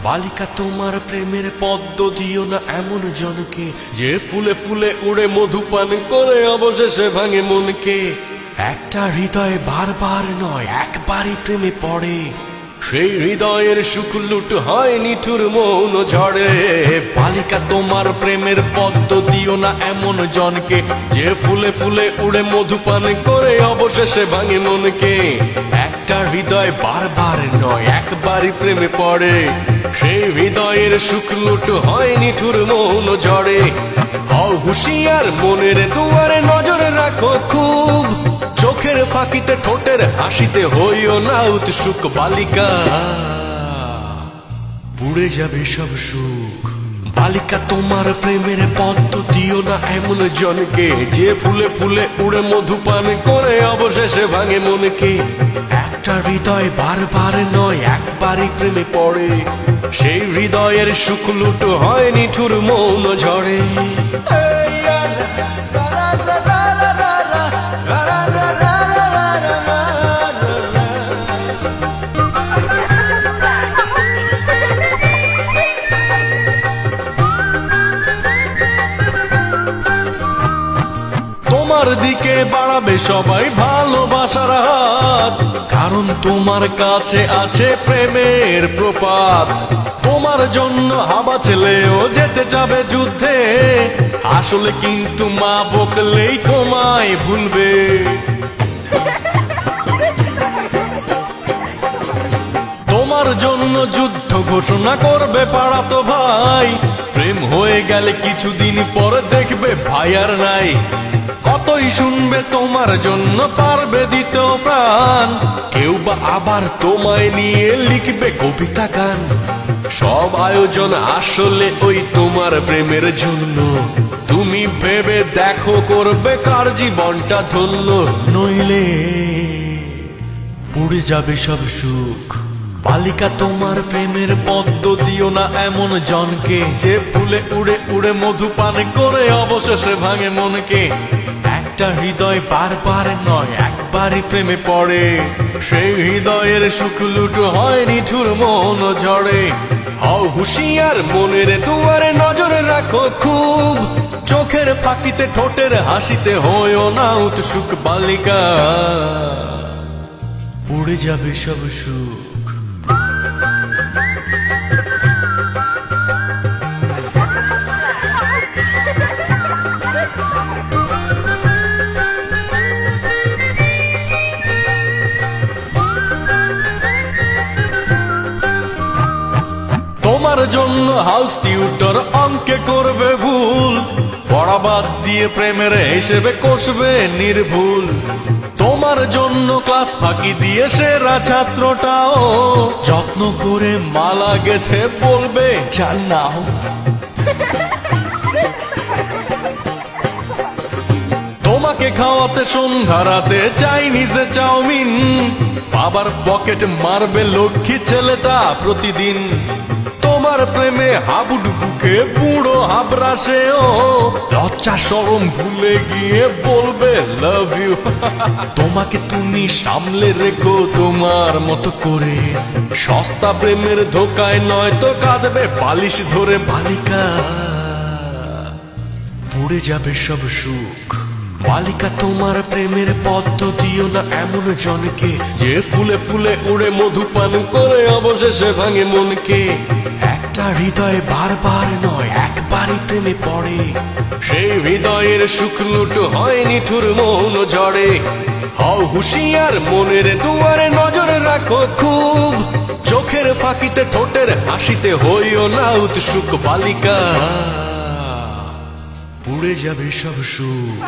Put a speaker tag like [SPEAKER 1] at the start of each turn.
[SPEAKER 1] বালিকা তোমার প্রেমের পদ্ম দিও না এমন জনকে, যে ফুলে ফুলে উড়ে মধু পান করে অবশেষে ভাঙে মনকে। একটা হৃদয় বারবার নয় একবারই প্রেমে পড়ে, সেই হৃদয়ের সুখ লুট হয় নিঠুর মৌন ঝড়ে। বালিকা তোমার প্রেমের পদ্ম দিও না এমন জনকে, যে ফুলে ফুলে উড়ে মধু পান করে অবশেষে ভাঙে মনকে। একটা হৃদয় বারবার নয় একবারই প্রেমে পড়ে, সেই হৃদয়ের সুখ লুট হয় নিঠুর মৌন ঝড়ে। হও হুঁশিয়ার মনের দুয়ারে নজর রাখো খুব, চোখের ফাঁকিতে ঠোঁটের হাসিতে হইও না উৎসুক। বালিকা পুড়ে যাবে সব সুখ। বালিকা তোমার প্রেমের পদ্ম দিও না এমন জনকে, যে ফুলে ফুলে উড়ে মধু পান করে অবশেষে ভাঙে মনকে। একটা হৃদয় বারবার নয় একবারই প্রেমে পড়ে, সেই হৃদয়ের সুখ লুট হয় নিঠুর মৌন ঝড়ে। তোমার দিকে বাড়াবে সবাই ভালোবাসার হাত, কারণ তোমার কাছে আছে প্রেমের প্রপাত। তোমার জন্য হাবা ছেলেও যেতে যাবে যুদ্ধে, আসলে কিন্তু মা বকলেই তোমায় ভুলবে। তোমার জন্য যুদ্ধ ঘোষণা করবে পাড়াতো ভাই, প্রেম হয়ে গেলে কিছুদিন পর দেখবে ভাই আর নাই। কতই শুনবে তোমার জন্য পারবে দিতে প্রাণ, কেউ বা আবার তোমায় নিয়ে লিখবে কবিতা গান। সব আয়োজন আসলে ওই তোমার প্রেমের জন্য, তুমি ভেবে দেখো করবে কার জীবনটা ধন্য। নইলে পুড়ে যাবে সব সুখ। বালিকা তোমার প্রেমের পদ্ম দিও না এমন জনকে, যে ফুলে উড়ে উড়ে মধু পান করে অবশেষে ভাঙে মনকে। একটা হৃদয় বারবার নয় একবারই প্রেমে পড়ে, সেই হৃদয়ের সুখ লুট হয় নিঠুর মৌন ঝড়ে। হও হুঁশিয়ার মনের দুয়ারে নজর রাখো খুব, চোখের ফাঁকিতে ঠোঁটের হাসিতে হইও না উৎসুক। বালিকা উড়ে যাবে সব সুখ। তোমার জন্য হাউস টিউটর অঙ্কে করবে ভুল, পড়া বাদ দিয়ে প্রেমের হিসেবে কষবে নির্ভুল। তোমার জন্য ক্লাস ফাঁকি দিয়ে সেরা ছাত্রটাও যত্ন করে মালা গেথে বলবে জান নাও। তোমাকে খাওয়াতে সন্ধ্যা রাতে চাইনিজে চাউমিন, বাবার পকেট মারবে লক্ষ্মী ছেলেটা প্রতিদিন। তোমার প্রেমে হাবুডুবুকে বুড়ো হাবরাসেও লজ্জা শরম ভুলে গিয়ে বলবে লাভ ইউ। তোমাকে তুমি সামলে রেখো তোমার মতো করে, সস্তা প্রেমের ধোকায় নয় তো কাঁদবে বালিশ ধরে। বালিকা পুড়ে যাবে সব সুখ। বালিকা তোমার প্রেমের পদ্ম দিও না এমন জনকে, যে ফুলে ফুলে উড়ে মধু পান করে অবশেষে ভাঙে মনকে। একটা হৃদয় বারবার নয় একবারই প্রেমে পড়ে, সেই হৃদয়ের সুখ লুট হয় নিঠুর মৌন ঝড়ে। হও হুঁশিয়ার মনের দুয়ারে নজর রাখো খুব, চোখের ফাঁকিতে ঠোঁটের হাসিতে হইও না উৎসুক। বালিকা পুড়ে যাবে সব সুখ।